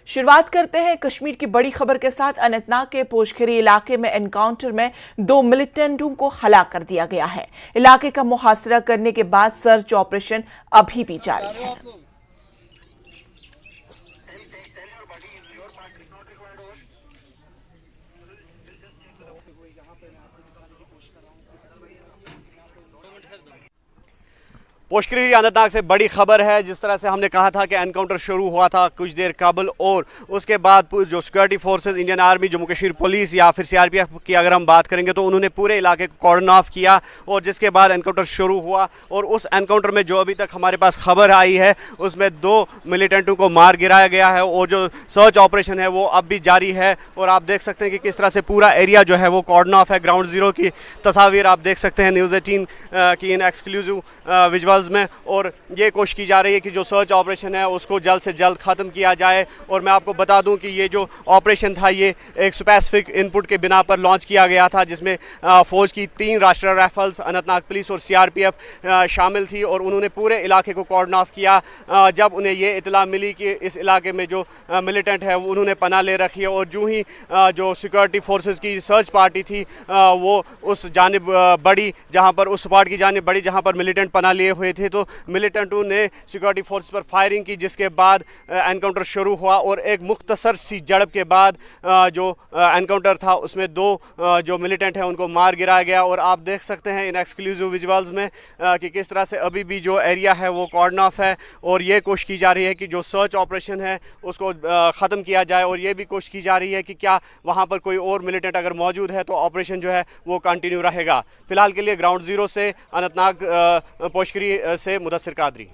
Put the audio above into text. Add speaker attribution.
Speaker 1: शुरुआत करते हैं कश्मीर की बड़ी खबर के साथ। अनंतनाग के पोशखरी इलाके में एनकाउंटर में 2 मिलिटेंटों को हलाक कर दिया गया है। इलाके का मुहासरा करने के बाद सर्च ऑपरेशन अभी भी जारी है।
Speaker 2: पोशखरी अनंतनाग से बड़ी खबर है। जिस तरह से हमने कहा था कि एनकाउंटर शुरू हुआ था कुछ देर कबल, और उसके बाद जो security forces, Indian army, Jammu Kashmir police या फिर सीआरपीएफ की अगर हम बात करेंगे तो उन्होंने पूरे इलाके को कॉर्डन ऑफ किया, और जिसके बाद एनकाउंटर शुरू हुआ। और उस एनकाउंटर में जो अभी तक हमारे पास खबर आई है उसमें 2 मिलिटेंटों को मार गिराया गया है, और जो सर्च ऑपरेशन है वो अब भी जारी है। और आप देख सकते हैं कि किस तरह से पूरा एरिया जो है वो कॉर्डन ऑफ है। ग्राउंड जीरो की तस्वीर आप देख सकते हैं न्यूज़ 18 की इन एक्सक्लूसिव विजुअल्स में। और ये कोशिश की जा रही है कि जो सर्च ऑपरेशन है उसको जल्द से जल्द ख़त्म किया जाए। और मैं आपको बता दूं कि ये जो ऑपरेशन था ये एक स्पेसिफिक इनपुट के बिना पर लॉन्च किया गया था, जिसमें फ़ौज की 3 राष्ट्रीय राइफल्स, अनंतनाग पुलिस और सीआरपीएफ शामिल थी। और उन्होंने पूरे इलाके को कॉर्डन ऑफ किया जब उन्हें ये इतला मिली कि इस इलाके में जो मिलिटेंट है उन्होंने पनाह ले रखी है। और जो ही जो सिक्योरिटी फोर्सेस की सर्च पार्टी थी वो उस जानिब बढ़ी जहाँ पर, उस स्पॉट की जानिब बढ़ी जहाँ पर मिलिटेंट पनाह लिए हुए थे। तो मिलिटेंटों ने सिक्योरिटी फोर्स पर फायरिंग की, जिसके बाद एनकाउंटर शुरू हुआ। और एक मुख्तसर सी झड़प के बाद जो एनकाउंटर था उसमें 2 जो मिलिटेंट हैं उनको मार गिराया गया। और आप देख सकते हैं इन एक्सक्लूसिव विजुअल्स में कि किस तरह से अभी भी जो एरिया है वो कॉर्डन ऑफ है। और ये कोशिश की जा रही है कि जो सर्च ऑपरेशन है उसको ख़त्म किया जाए। और ये भी कोशिश की जा रही है कि क्या वहाँ पर कोई और मिलिटेंट अगर मौजूद है तो ऑपरेशन जो है वो कंटिन्यू रहेगा। फिलहाल के लिए ग्राउंड जीरो से अनंतनाग पोशखरी से मुदस्सिर कादरी।